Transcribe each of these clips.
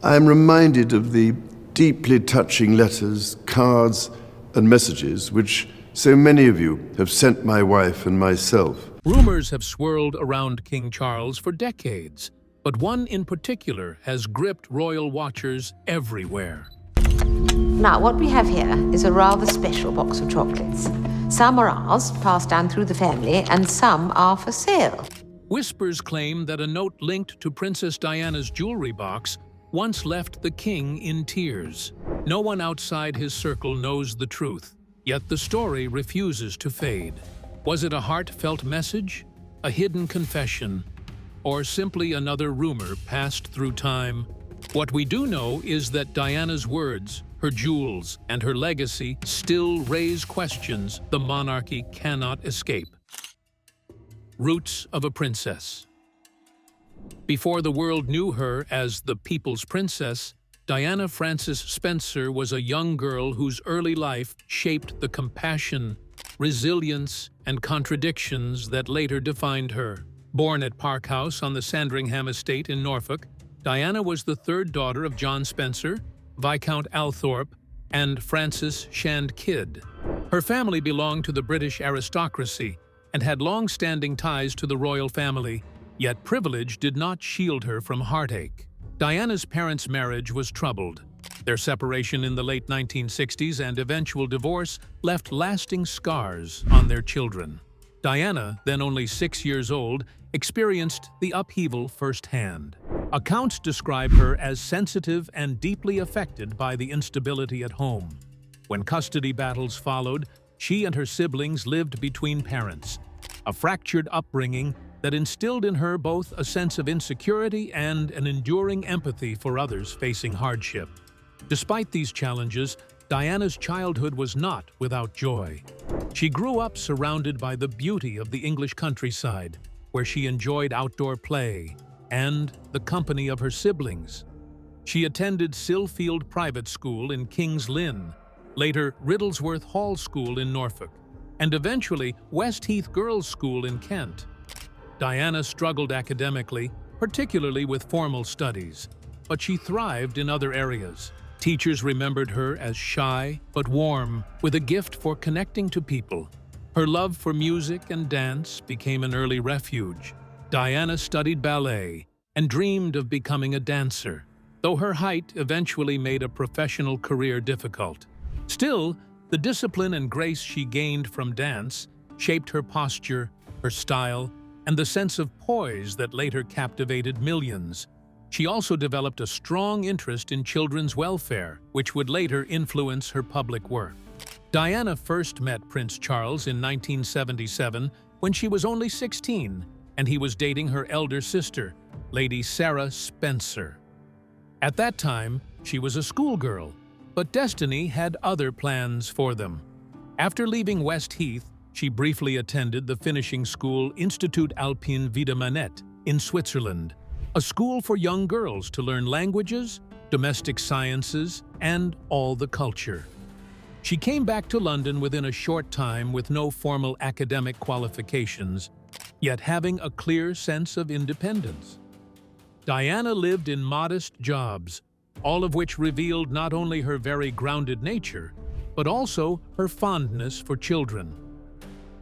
I am reminded of the deeply touching letters, cards, and messages which so many of you have sent my wife and myself. Rumors have swirled around King Charles for decades, but one in particular has gripped royal watchers everywhere. Now, what we have here is a rather special box of chocolates. Some are ours, passed down through the family, and some are for sale. Whispers claim that a note linked to Princess Diana's jewelry box once left the king in tears. No one outside his circle knows the truth, yet the story refuses to fade. Was it a heartfelt message, a hidden confession, or simply another rumor passed through time? What we do know is that Diana's words, her jewels, and her legacy still raise questions the monarchy cannot escape. Roots of a princess. Before the world knew her as the People's Princess, Diana Frances Spencer was a young girl whose early life shaped the compassion, resilience, and contradictions that later defined her. Born at Park House on the Sandringham estate in Norfolk, Diana was the third daughter of John Spencer, Viscount Althorp, and Frances Shand Kidd. Her family belonged to the British aristocracy and had long-standing ties to the royal family, yet privilege did not shield her from heartache. Diana's parents' marriage was troubled. Their separation in the late 1960s and eventual divorce left lasting scars on their children. Diana, then only 6 years old, experienced the upheaval firsthand. Accounts describe her as sensitive and deeply affected by the instability at home. When custody battles followed, she and her siblings lived between parents, a fractured upbringing that instilled in her both a sense of insecurity and an enduring empathy for others facing hardship. Despite these challenges, Diana's childhood was not without joy. She grew up surrounded by the beauty of the English countryside, where she enjoyed outdoor play and the company of her siblings. She attended Sillfield Private School in King's Lynn, later Riddlesworth Hall School in Norfolk, and eventually Westheath Girls' School in Kent. Diana struggled academically, particularly with formal studies, but she thrived in other areas. Teachers remembered her as shy but warm, with a gift for connecting to people. Her love for music and dance became an early refuge. Diana studied ballet and dreamed of becoming a dancer, though her height eventually made a professional career difficult. Still, the discipline and grace she gained from dance shaped her posture, her style, and the sense of poise that later captivated millions. She also developed a strong interest in children's welfare, which would later influence her public work. Diana first met Prince Charles in 1977 when she was only 16, and he was dating her elder sister, Lady Sarah Spencer. At that time, she was a schoolgirl, but destiny had other plans for them. After leaving Westheath, she briefly attended the finishing school Institut Alpin Wiedemannet in Switzerland, a school for young girls to learn languages, domestic sciences, and all the culture. She came back to London within a short time with no formal academic qualifications, yet having a clear sense of independence. Diana lived in modest jobs, all of which revealed not only her very grounded nature, but also her fondness for children.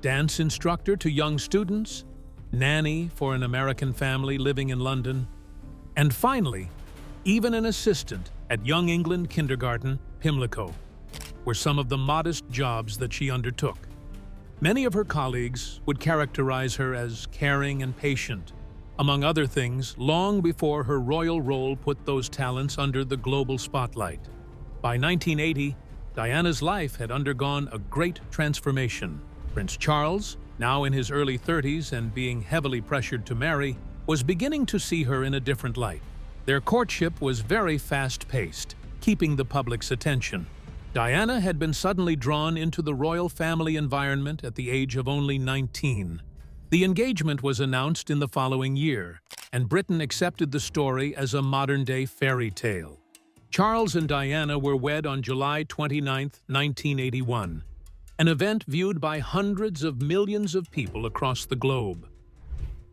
Dance instructor to young students, nanny for an American family living in London, and finally, even an assistant at Young England Kindergarten, Pimlico, were some of the modest jobs that she undertook. Many of her colleagues would characterize her as caring and patient, among other things, long before her royal role put those talents under the global spotlight. By 1980, Diana's life had undergone a great transformation. Prince Charles, now in his early 30s and being heavily pressured to marry, was beginning to see her in a different light. Their courtship was very fast-paced, keeping the public's attention. Diana had been suddenly drawn into the royal family environment at the age of only 19. The engagement was announced in the following year, and Britain accepted the story as a modern-day fairy tale. Charles and Diana were wed on July 29, 1981, an event viewed by hundreds of millions of people across the globe.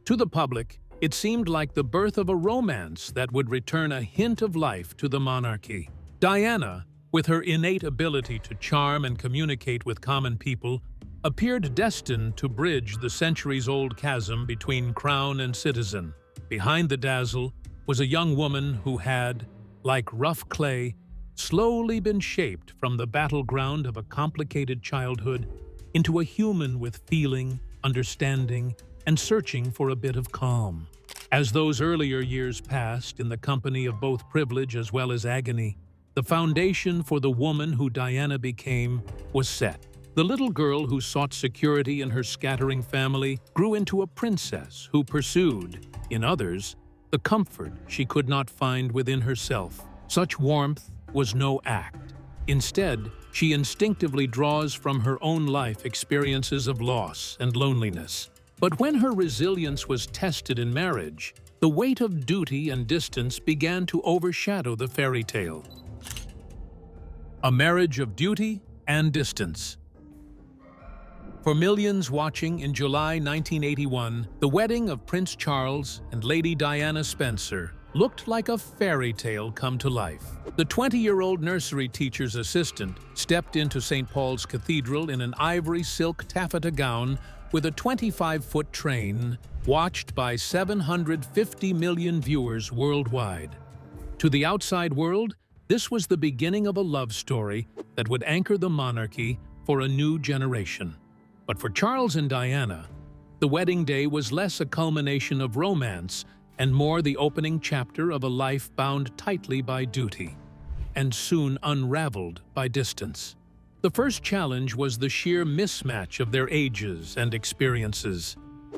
To the public, It seemed like the birth of a romance that would return a hint of life to the monarchy. Diana, with her innate ability to charm and communicate with common people, appeared destined to bridge the centuries-old chasm between crown and citizen. Behind the dazzle was a young woman who had, like rough clay, slowly been shaped from the battleground of a complicated childhood into a human with feeling, understanding, and searching for a bit of calm. As those earlier years passed in the company of both privilege as well as agony, the foundation for the woman who Diana became was set. The little girl who sought security in her scattering family grew into a princess who pursued, in others, the comfort she could not find within herself. Such warmth was no act. Instead, she instinctively draws from her own life experiences of loss and loneliness. But when her resilience was tested in marriage, the weight of duty and distance began to overshadow the fairy tale. A marriage of duty and distance. For millions watching in July 1981, the wedding of Prince Charles and Lady Diana Spencer looked like a fairy tale come to life. The 20-year-old nursery teacher's assistant stepped into St. Paul's Cathedral in an ivory silk taffeta gown with a 25-foot train, watched by 750 million viewers worldwide. To the outside world, this was the beginning of a love story that would anchor the monarchy for a new generation. But for Charles and Diana, the wedding day was less a culmination of romance and more the opening chapter of a life bound tightly by duty, and soon unraveled by distance. The first challenge was the sheer mismatch of their ages and experiences.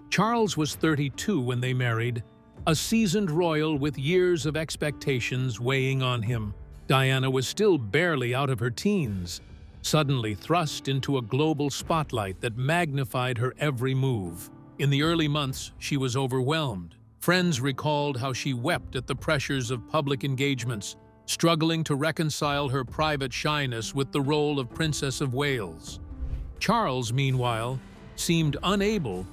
Charles was 32 when they married, a seasoned royal with years of expectations weighing on him. Diana was still barely out of her teens, suddenly thrust into a global spotlight that magnified her every move. In the early months, she was overwhelmed. Friends recalled how she wept at the pressures of public engagements, struggling to reconcile her private shyness with the role of Princess of Wales. Charles, meanwhile, seemed unable,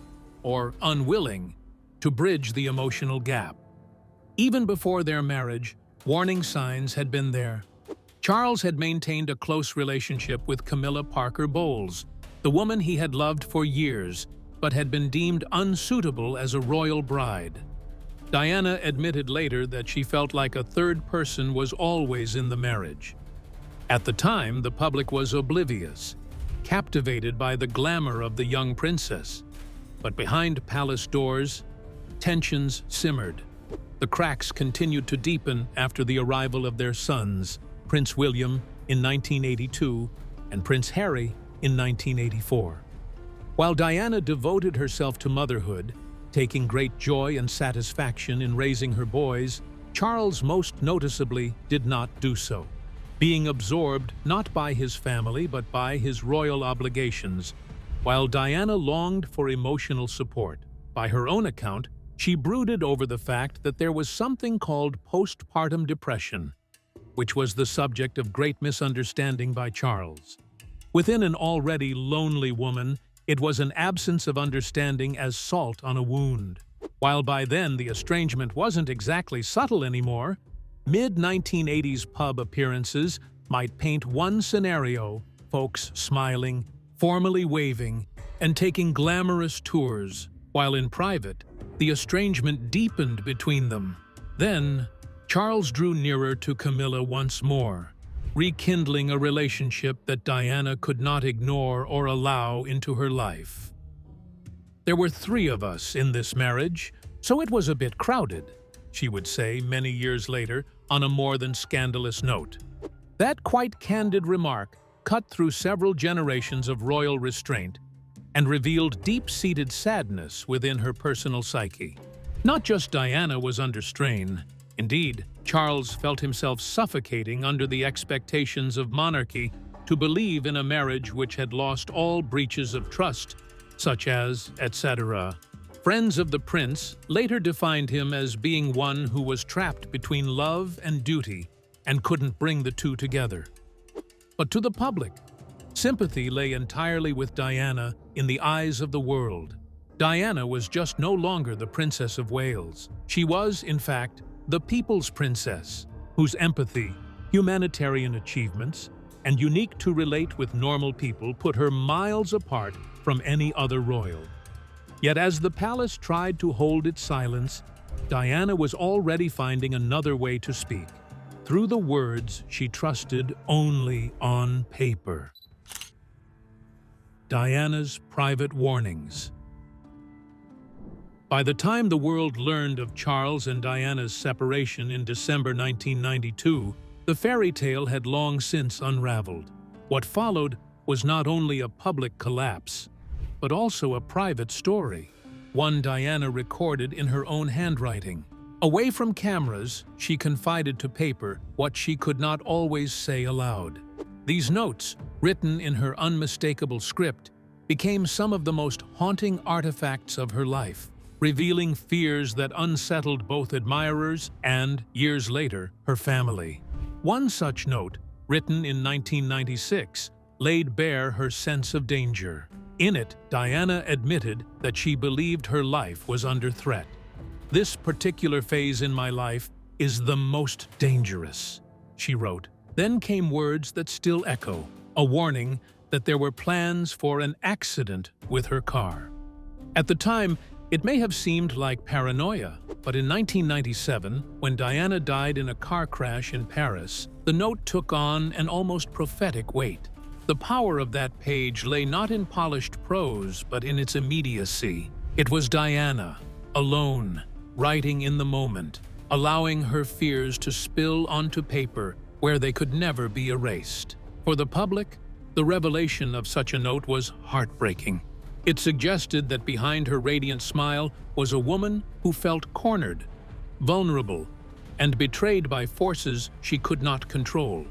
or unwilling, to bridge the emotional gap. Even before their marriage, warning signs had been there. Charles had maintained a close relationship with Camilla Parker Bowles, the woman he had loved for years, but had been deemed unsuitable as a royal bride. Diana admitted later that she felt like a third person was always in the marriage. At the time, the public was oblivious, captivated by the glamour of the young princess. But behind palace doors, tensions simmered. The cracks continued to deepen after the arrival of their sons, Prince William in 1982 and Prince Harry in 1984. While Diana devoted herself to motherhood, taking great joy and satisfaction in raising her boys, Charles most noticeably did not do so. Being absorbed not by his family but by his royal obligations, while Diana longed for emotional support. By her own account, she brooded over the fact that there was something called postpartum depression, which was the subject of great misunderstanding by Charles. Within an already lonely woman, it was an absence of understanding as salt on a wound. While by then the estrangement wasn't exactly subtle anymore, mid-1980s pub appearances might paint one scenario: folks smiling, formally waving, and taking glamorous tours, while in private, the estrangement deepened between them. Then, Charles drew nearer to Camilla once more, rekindling a relationship that Diana could not ignore or allow into her life. "There were 3 of us in this marriage, so it was a bit crowded," she would say many years later on a more than scandalous note. That quite candid remark cut through several generations of royal restraint and revealed deep-seated sadness within her personal psyche. Not just Diana was under strain. Indeed, Charles felt himself suffocating under the expectations of monarchy to believe in a marriage which had lost all breaches of trust, such as, etc. Friends of the prince later defined him as being one who was trapped between love and duty and couldn't bring the two together. But to the public, sympathy lay entirely with Diana in the eyes of the world. Diana was just no longer the Princess of Wales. She was, in fact, the people's princess, whose empathy, humanitarian achievements, and unique to relate with normal people put her miles apart from any other royal. Yet as the palace tried to hold its silence, Diana was already finding another way to speak, through the words she trusted only on paper. Diana's private warnings. By the time the world learned of Charles and Diana's separation in December 1992, the fairy tale had long since unraveled. What followed was not only a public collapse, but also a private story, one Diana recorded in her own handwriting. Away from cameras, she confided to paper what she could not always say aloud. These notes, written in her unmistakable script, became some of the most haunting artifacts of her life, revealing fears that unsettled both admirers and, years later, her family. One such note, written in 1996, laid bare her sense of danger. In it, Diana admitted that she believed her life was under threat. "This particular phase in my life is the most dangerous," she wrote. Then came words that still echo, a warning that there were plans for an accident with her car. At the time, it may have seemed like paranoia, but in 1997, when Diana died in a car crash in Paris, the note took on an almost prophetic weight. The power of that page lay not in polished prose, but in its immediacy. It was Diana, alone, writing in the moment, allowing her fears to spill onto paper where they could never be erased. For the public, the revelation of such a note was heartbreaking. It suggested that behind her radiant smile was a woman who felt cornered, vulnerable, and betrayed by forces she could not control.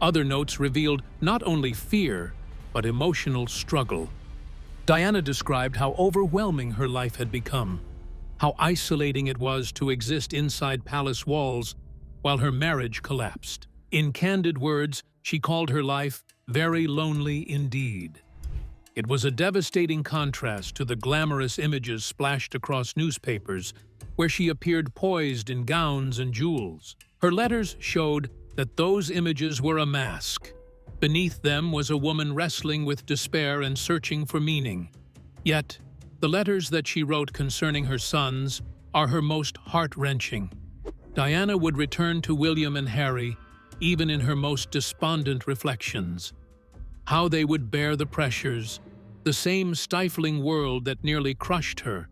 Other notes revealed not only fear, but emotional struggle. Diana described how overwhelming her life had become, how isolating it was to exist inside palace walls while her marriage collapsed. In candid words, she called her life very lonely indeed. It was a devastating contrast to the glamorous images splashed across newspapers, where she appeared poised in gowns and jewels. Her letters showed that those images were a mask. Beneath them was a woman wrestling with despair and searching for meaning. Yet, the letters that she wrote concerning her sons are her most heart-wrenching. Diana would return to William and Harry, even in her most despondent reflections. How they would bear the pressures, the same stifling world that nearly crushed her,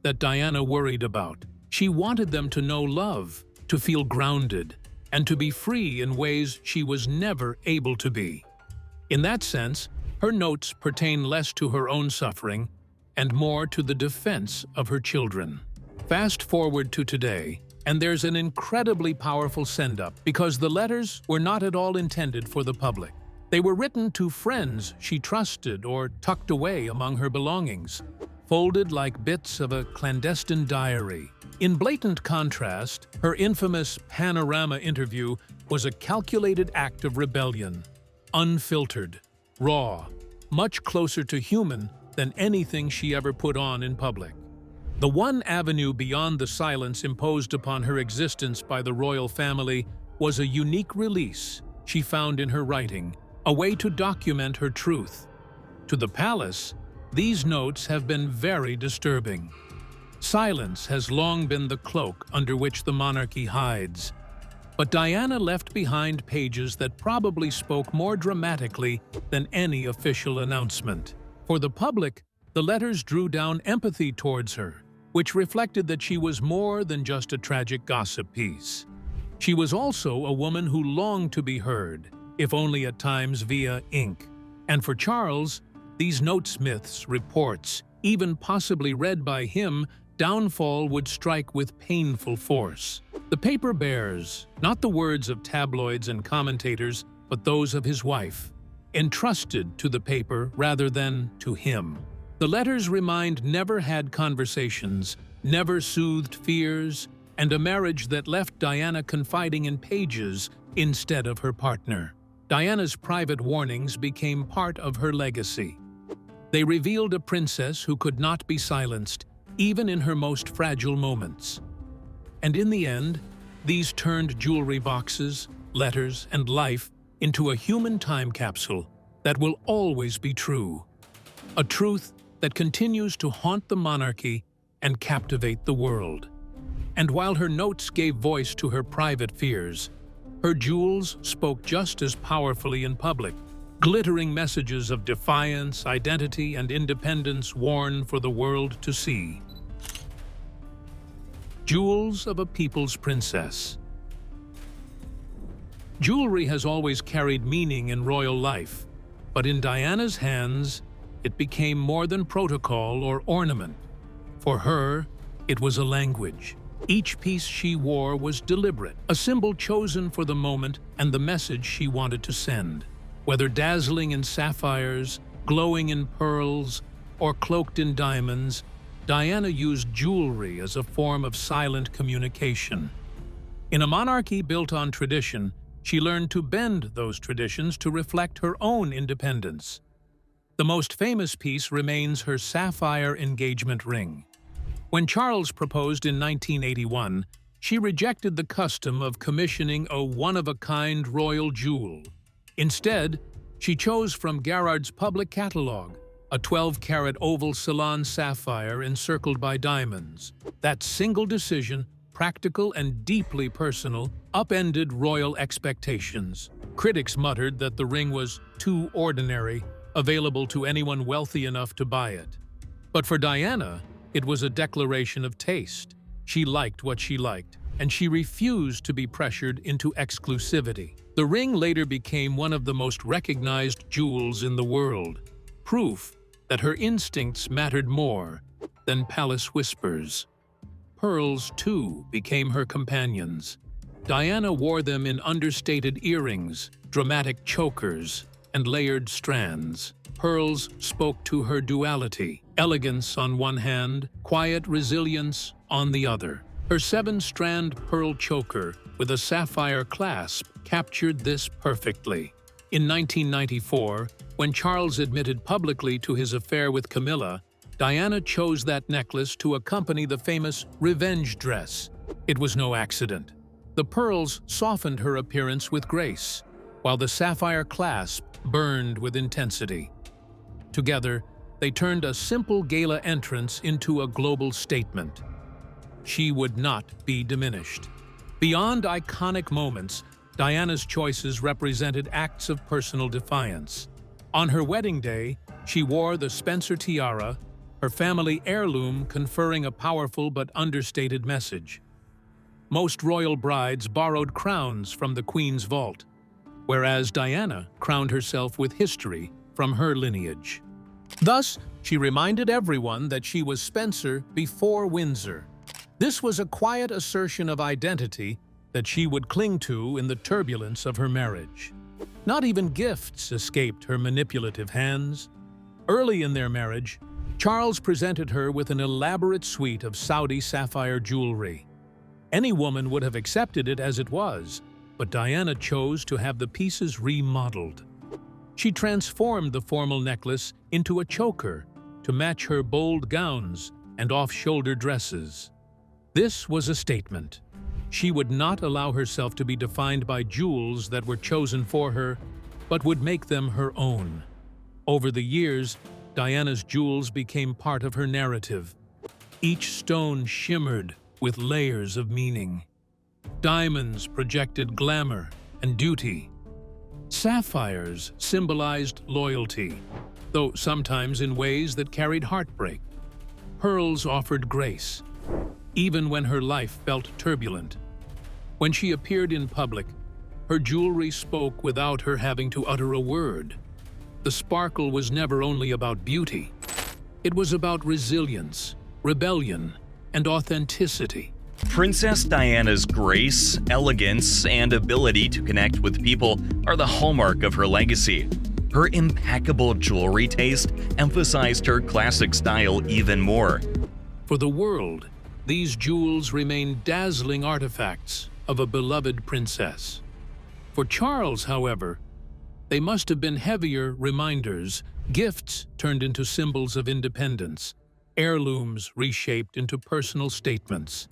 that Diana worried about. She wanted them to know love, to feel grounded, and to be free in ways she was never able to be. In that sense, her notes pertain less to her own suffering and more to the defense of her children. Fast forward to today, and there's an incredibly powerful send-up because the letters were not at all intended for the public. They were written to friends she trusted or tucked away among her belongings, folded like bits of a clandestine diary. In blatant contrast, her infamous Panorama interview was a calculated act of rebellion, unfiltered, raw, much closer to human than anything she ever put on in public. The one avenue beyond the silence imposed upon her existence by the royal family was a unique release she found in her writing, a way to document her truth. To the palace, these notes have been very disturbing. Silence has long been the cloak under which the monarchy hides. But Diana left behind pages that probably spoke more dramatically than any official announcement. For the public, the letters drew down empathy towards her, which reflected that she was more than just a tragic gossip piece. She was also a woman who longed to be heard, if only at times via ink. And for Charles, these notesmiths' reports, even possibly read by him, downfall would strike with painful force. The paper bears not the words of tabloids and commentators, but those of his wife, entrusted to the paper rather than to him. The letters remind never-had conversations, never soothed fears, and a marriage that left Diana confiding in pages instead of her partner. Diana's private warnings became part of her legacy. They revealed a princess who could not be silenced, even in her most fragile moments. And in the end, these turned jewelry boxes, letters, and life into a human time capsule that will always be true. A truth that continues to haunt the monarchy and captivate the world. And while her notes gave voice to her private fears, her jewels spoke just as powerfully in public, glittering messages of defiance, identity, and independence worn for the world to see. Jewels of a People's Princess. Jewelry has always carried meaning in royal life, but in Diana's hands, it became more than protocol or ornament. For her, it was a language. Each piece she wore was deliberate, a symbol chosen for the moment and the message she wanted to send. Whether dazzling in sapphires, glowing in pearls, or cloaked in diamonds, Diana used jewelry as a form of silent communication. In a monarchy built on tradition, she learned to bend those traditions to reflect her own independence. The most famous piece remains her sapphire engagement ring. When Charles proposed in 1981, she rejected the custom of commissioning a one-of-a-kind royal jewel. Instead, she chose from Garrard's public catalogue a 12-carat oval Ceylon sapphire encircled by diamonds. That single decision, practical and deeply personal, upended royal expectations. Critics muttered that the ring was too ordinary, available to anyone wealthy enough to buy it. But for Diana, it was a declaration of taste. She liked what she liked, and she refused to be pressured into exclusivity. The ring later became one of the most recognized jewels in the world, proof that her instincts mattered more than palace whispers. Pearls, too, became her companions. Diana wore them in understated earrings, dramatic chokers, and layered strands. Pearls spoke to her duality, elegance on one hand, quiet resilience on the other. Her 7-strand pearl choker with a sapphire clasp captured this perfectly. In 1994, when Charles admitted publicly to his affair with Camilla, Diana chose that necklace to accompany the famous revenge dress. It was no accident. The pearls softened her appearance with grace, while the sapphire clasp burned with intensity. Together, they turned a simple gala entrance into a global statement. She would not be diminished. Beyond iconic moments, Diana's choices represented acts of personal defiance. On her wedding day, she wore the Spencer tiara, her family heirloom conferring a powerful but understated message. Most royal brides borrowed crowns from the Queen's vault, whereas Diana crowned herself with history from her lineage. Thus, she reminded everyone that she was Spencer before Windsor. This was a quiet assertion of identity that she would cling to in the turbulence of her marriage. Not even gifts escaped her manipulative hands. Early in their marriage, Charles presented her with an elaborate suite of Saudi sapphire jewelry. Any woman would have accepted it as it was, but Diana chose to have the pieces remodeled. She transformed the formal necklace into a choker to match her bold gowns and off-shoulder dresses. This was a statement. She would not allow herself to be defined by jewels that were chosen for her, but would make them her own. Over the years, Diana's jewels became part of her narrative. Each stone shimmered with layers of meaning. Diamonds projected glamour and duty. Sapphires symbolized loyalty, though sometimes in ways that carried heartbreak. Pearls offered grace, even when her life felt turbulent. When she appeared in public, her jewelry spoke without her having to utter a word. The sparkle was never only about beauty. It was about resilience, rebellion, and authenticity. Princess Diana's grace, elegance, and ability to connect with people are the hallmark of her legacy. Her impeccable jewelry taste emphasized her classic style even more. For the world, these jewels remain dazzling artifacts of a beloved princess. For Charles, however, they must have been heavier reminders Gifts turned into symbols of independence, heirlooms reshaped into personal statements.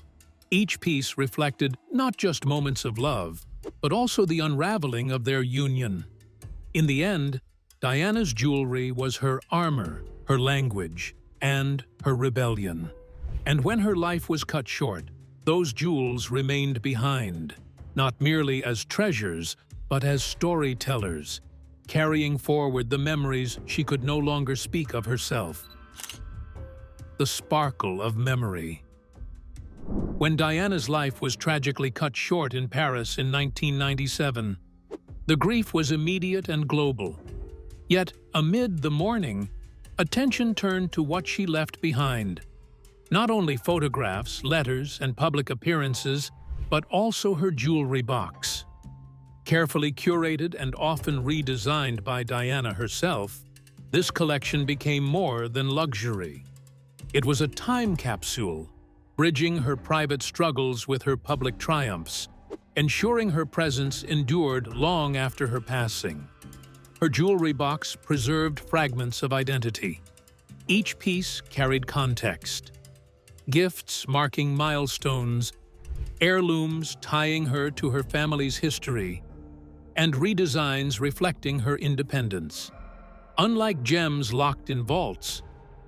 Each piece reflected not just moments of love, but also the unraveling of their union. In the end, Diana's jewelry was her armor, her language, and her rebellion. And when her life was cut short, those jewels remained behind, not merely as treasures, but as storytellers, carrying forward the memories she could no longer speak of herself. The sparkle of memory. When Diana's life was tragically cut short in Paris in 1997, the grief was immediate and global. Yet, amid the mourning, attention turned to what she left behind. Not only photographs, letters, and public appearances, but also her jewelry box. Carefully curated and often redesigned by Diana herself, this collection became more than luxury. It was a time capsule, bridging her private struggles with her public triumphs, ensuring her presence endured long after her passing. Her jewelry box preserved fragments of identity. Each piece carried context. Gifts marking milestones, heirlooms tying her to her family's history, and redesigns reflecting her independence. Unlike gems locked in vaults,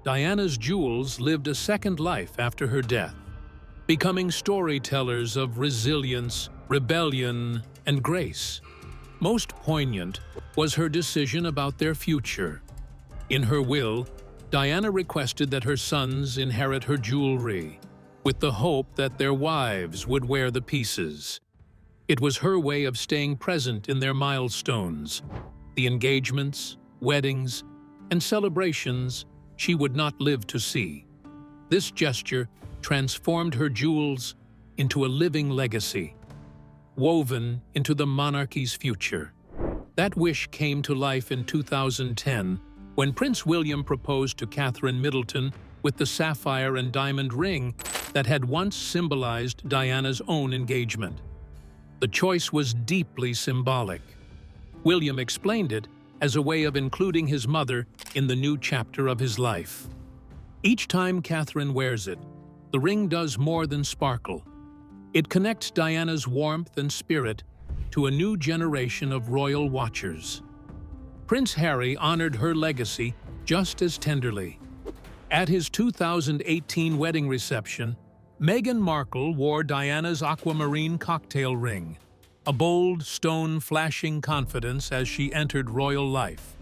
Diana's jewels lived a second life after her death, becoming storytellers of resilience, rebellion, and grace. Most poignant was her decision about their future. In her will, Diana requested that her sons inherit her jewelry, with the hope that their wives would wear the pieces. It was her way of staying present in their milestones, the engagements, weddings, and celebrations she would not live to see. This gesture transformed her jewels into a living legacy, woven into the monarchy's future. That wish came to life in 2010 when Prince William proposed to Catherine Middleton with the sapphire and diamond ring that had once symbolized Diana's own engagement. The choice was deeply symbolic. William explained it as a way of including his mother in the new chapter of his life. Each time Catherine wears it, the ring does more than sparkle. It connects Diana's warmth and spirit to a new generation of royal watchers. Prince Harry honored her legacy just as tenderly. At his 2018 wedding reception, Meghan Markle wore Diana's aquamarine cocktail ring, a bold stone flashing confidence as she entered royal life.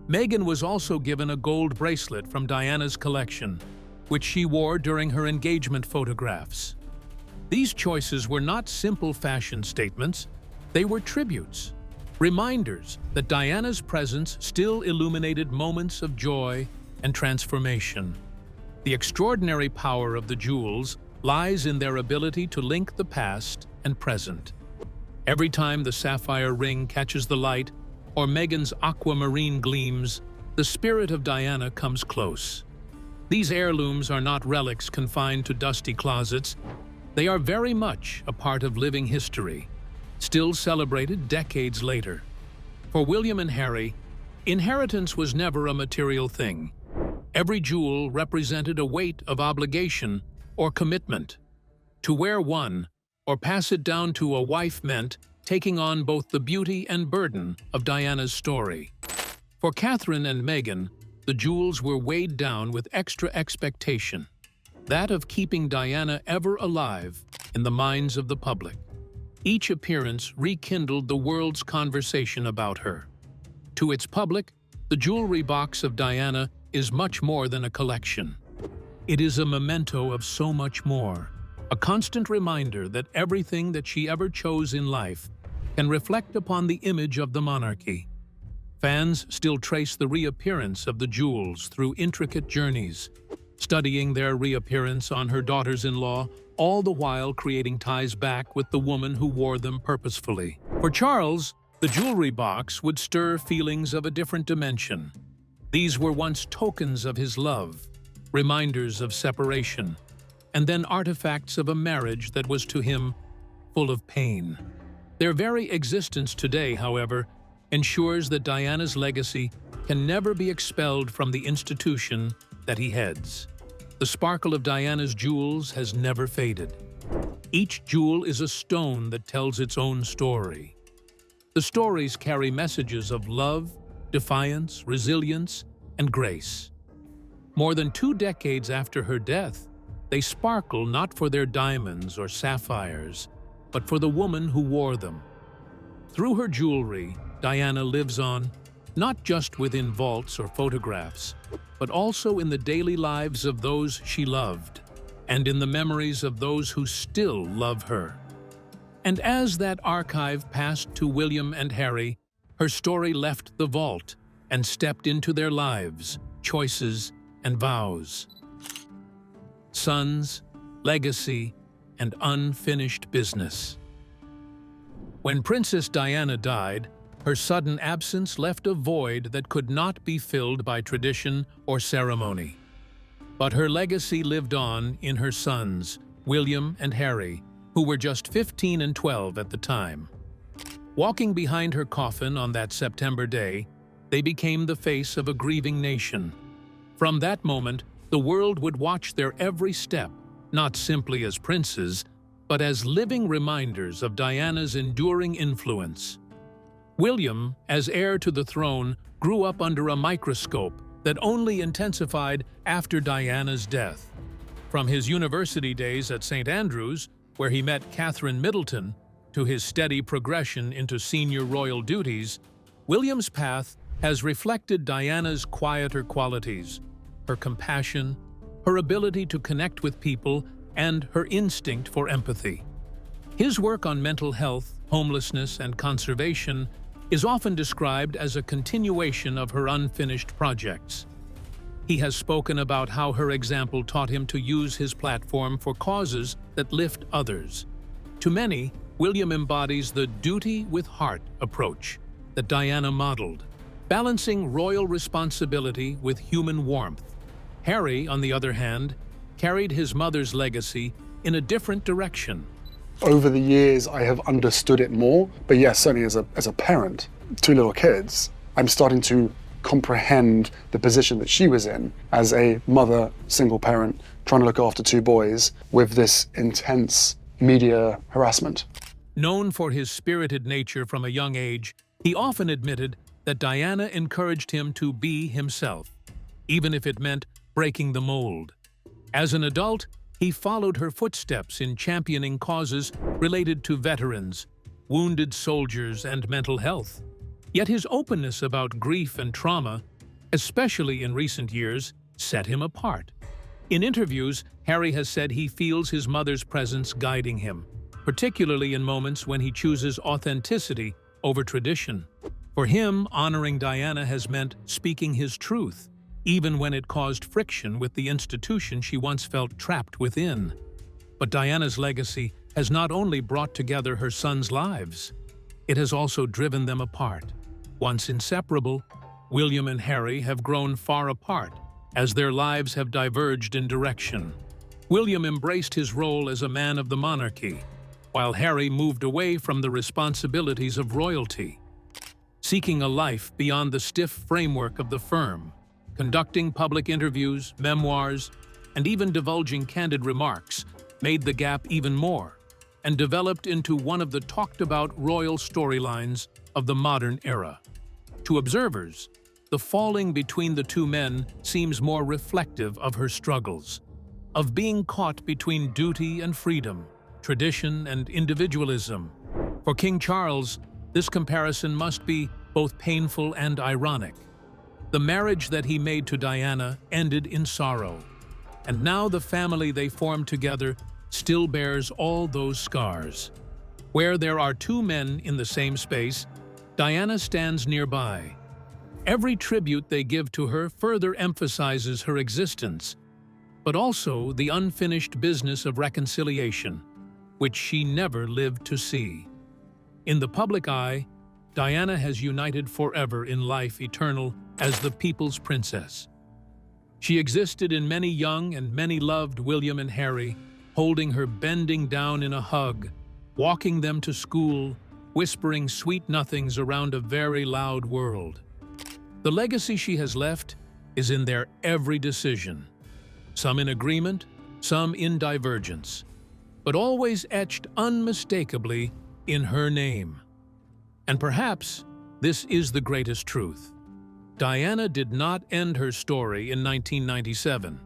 Meghan was also given a gold bracelet from Diana's collection, which she wore during her engagement photographs. These choices were not simple fashion statements, they were tributes, reminders that Diana's presence still illuminated moments of joy and transformation. The extraordinary power of the jewels lies in their ability to link the past and present. Every time the sapphire ring catches the light, or Meghan's aquamarine gleams, the spirit of Diana comes close. These heirlooms are not relics confined to dusty closets. They are very much a part of living history, still celebrated decades later. For William and Harry, inheritance was never a material thing. Every jewel represented a weight of obligation or commitment. To wear one or pass it down to a wife meant taking on both the beauty and burden of Diana's story. For Catherine and Meghan, the jewels were weighed down with extra expectation, that of keeping Diana ever alive in the minds of the public. Each appearance rekindled the world's conversation about her. To its public, the jewelry box of Diana is much more than a collection. It is a memento of so much more, a constant reminder that everything that she ever chose in life can reflect upon the image of the monarchy. Fans still trace the reappearance of the jewels through intricate journeys, studying their reappearance on her daughters-in-law, all the while creating ties back with the woman who wore them purposefully. For Charles, the jewelry box would stir feelings of a different dimension. These were once tokens of his love, reminders of separation, and then artifacts of a marriage that was to him full of pain. Their very existence today, however, ensures that Diana's legacy can never be expelled from the institution that he heads. The sparkle of Diana's jewels has never faded. Each jewel is a stone that tells its own story. The stories carry messages of love, defiance, resilience, and grace. More than 2 decades after her death, they sparkle not for their diamonds or sapphires, but for the woman who wore them. Through her jewelry, Diana lives on, not just within vaults or photographs, but also in the daily lives of those she loved, and in the memories of those who still love her. And as that archive passed to William and Harry, her story left the vault and stepped into their lives, choices, and vows. Sons, legacy, and unfinished business. When Princess Diana died, her sudden absence left a void that could not be filled by tradition or ceremony. But her legacy lived on in her sons, William and Harry, who were just 15 and 12 at the time. Walking behind her coffin on that September day, they became the face of a grieving nation. From that moment, the world would watch their every step, not simply as princes, but as living reminders of Diana's enduring influence. William, as heir to the throne, grew up under a microscope that only intensified after Diana's death. From his university days at St. Andrews, where he met Catherine Middleton, to his steady progression into senior royal duties, William's path has reflected Diana's quieter qualities, her compassion, her ability to connect with people, and her instinct for empathy. His work on mental health, homelessness, and conservation is often described as a continuation of her unfinished projects. He has spoken about how her example taught him to use his platform for causes that lift others. To many, William embodies the duty with heart approach that Diana modeled, balancing royal responsibility with human warmth. Harry, on the other hand, carried his mother's legacy in a different direction. Over the years, I have understood it more, but yes, certainly as a parent, 2 little kids, I'm starting to comprehend the position that she was in as a mother, single parent, trying to look after 2 boys with this intense media harassment. Known for his spirited nature from a young age, he often admitted that Diana encouraged him to be himself, even if it meant breaking the mold. As an adult, he followed her footsteps in championing causes related to veterans, wounded soldiers, and mental health. Yet his openness about grief and trauma, especially in recent years, set him apart. In interviews, Harry has said he feels his mother's presence guiding him, particularly in moments when he chooses authenticity over tradition. For him, honoring Diana has meant speaking his truth, even when it caused friction with the institution she once felt trapped within. But Diana's legacy has not only brought together her sons' lives, it has also driven them apart. Once inseparable, William and Harry have grown far apart as their lives have diverged in direction. William embraced his role as a man of the monarchy, while Harry moved away from the responsibilities of royalty, seeking a life beyond the stiff framework of the firm. Conducting public interviews, memoirs, and even divulging candid remarks made the gap even more, and developed into one of the talked-about royal storylines of the modern era. To observers, the falling between the 2 men seems more reflective of her struggles, of being caught between duty and freedom, tradition and individualism. For King Charles, this comparison must be both painful and ironic. The marriage that he made to Diana ended in sorrow, and now the family they formed together still bears all those scars. Where there are 2 men in the same space, Diana stands nearby. Every tribute they give to her further emphasizes her existence, but also the unfinished business of reconciliation, which she never lived to see. In the public eye, Diana has united forever in life eternal as the people's princess. She existed in many young and many loved William and Harry, holding her bending down in a hug, walking them to school, whispering sweet nothings around a very loud world. The legacy she has left is in their every decision, some in agreement, some in divergence, but always etched unmistakably in her name. And perhaps this is the greatest truth. Diana did not end her story in 1997.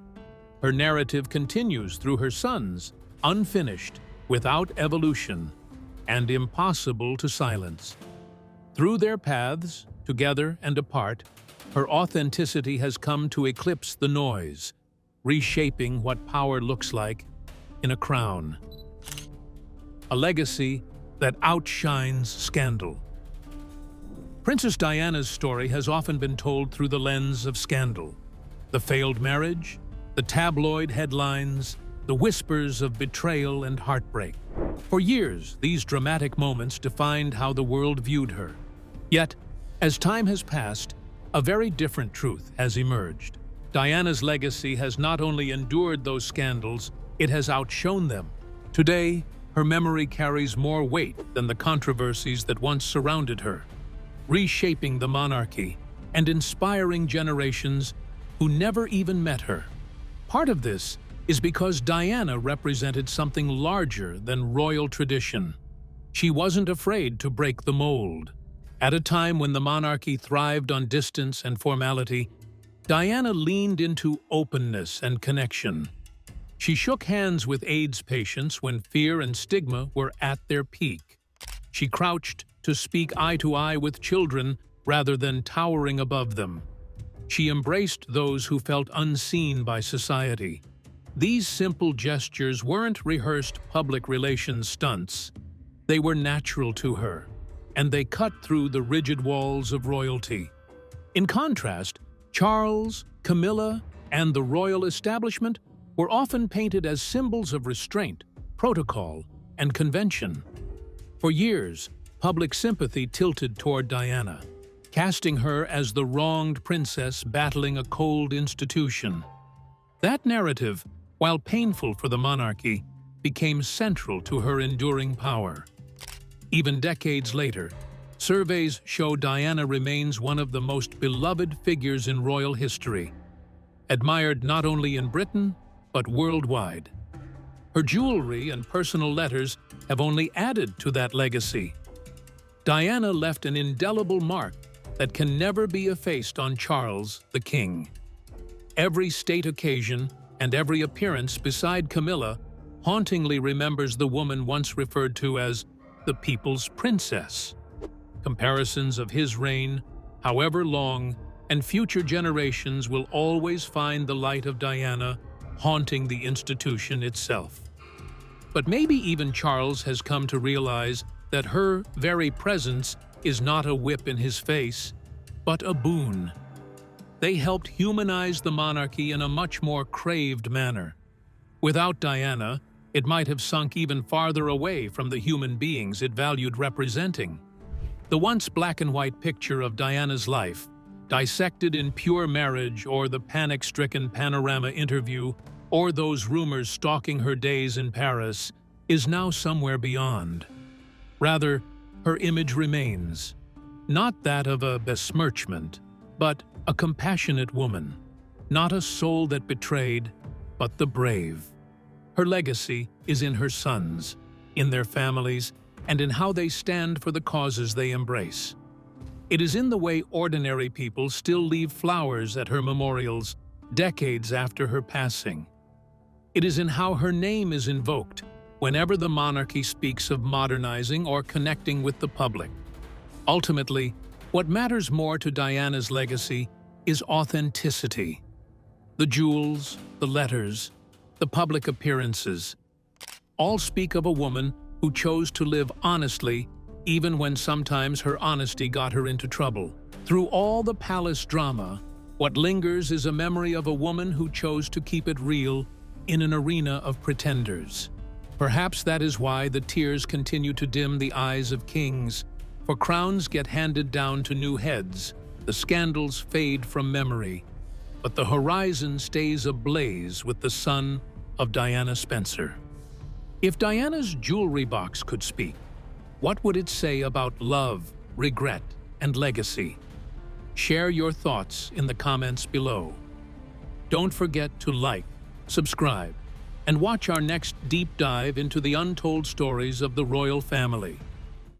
Her narrative continues through her sons, unfinished, without evolution, and impossible to silence. Through their paths, together and apart, her authenticity has come to eclipse the noise, reshaping what power looks like in a crown. A legacy that outshines scandal. Princess Diana's story has often been told through the lens of scandal. The failed marriage, the tabloid headlines, the whispers of betrayal and heartbreak. For years, these dramatic moments defined how the world viewed her. Yet, as time has passed, a very different truth has emerged. Diana's legacy has not only endured those scandals, it has outshone them. Today, her memory carries more weight than the controversies that once surrounded her, reshaping the monarchy and inspiring generations who never even met her. Part of this is because Diana represented something larger than royal tradition. She wasn't afraid to break the mold. At a time when the monarchy thrived on distance and formality, Diana leaned into openness and connection. She shook hands with AIDS patients when fear and stigma were at their peak. She crouched to speak eye to eye with children rather than towering above them. She embraced those who felt unseen by society. These simple gestures weren't rehearsed public relations stunts. They were natural to her, and they cut through the rigid walls of royalty. In contrast, Charles, Camilla, and the royal establishment were often painted as symbols of restraint, protocol, and convention. For years, public sympathy tilted toward Diana, casting her as the wronged princess battling a cold institution. That narrative, while painful for the monarchy, became central to her enduring power. Even decades later, surveys show Diana remains one of the most beloved figures in royal history, admired not only in Britain, but worldwide. Her jewelry and personal letters have only added to that legacy. Diana left an indelible mark that can never be effaced on Charles, the King. Every state occasion and every appearance beside Camilla hauntingly remembers the woman once referred to as the people's princess. Comparisons of his reign, however long, and future generations will always find the light of Diana haunting the institution itself. But maybe even Charles has come to realize that her very presence is not a whip in his face, but a boon. They helped humanize the monarchy in a much more craved manner. Without Diana, it might have sunk even farther away from the human beings it valued representing. The once black and white picture of Diana's life, dissected in Pure Marriage or the panic-stricken Panorama interview or those rumors stalking her days in Paris, is now somewhere beyond. Rather, her image remains, not that of a besmirchment, but a compassionate woman, not a soul that betrayed, but the brave. Her legacy is in her sons, in their families, and in how they stand for the causes they embrace. It is in the way ordinary people still leave flowers at her memorials decades after her passing. It is in how her name is invoked whenever the monarchy speaks of modernizing or connecting with the public. Ultimately, what matters more to Diana's legacy is authenticity. The jewels, the letters, the public appearances, all speak of a woman who chose to live honestly even when sometimes her honesty got her into trouble. Through all the palace drama, what lingers is a memory of a woman who chose to keep it real in an arena of pretenders. Perhaps that is why the tears continue to dim the eyes of kings, for crowns get handed down to new heads, the scandals fade from memory, but the horizon stays ablaze with the sun of Diana Spencer. If Diana's jewelry box could speak, what would it say about love, regret, and legacy? Share your thoughts in the comments below. Don't forget to like, subscribe, and watch our next deep dive into the untold stories of the royal family.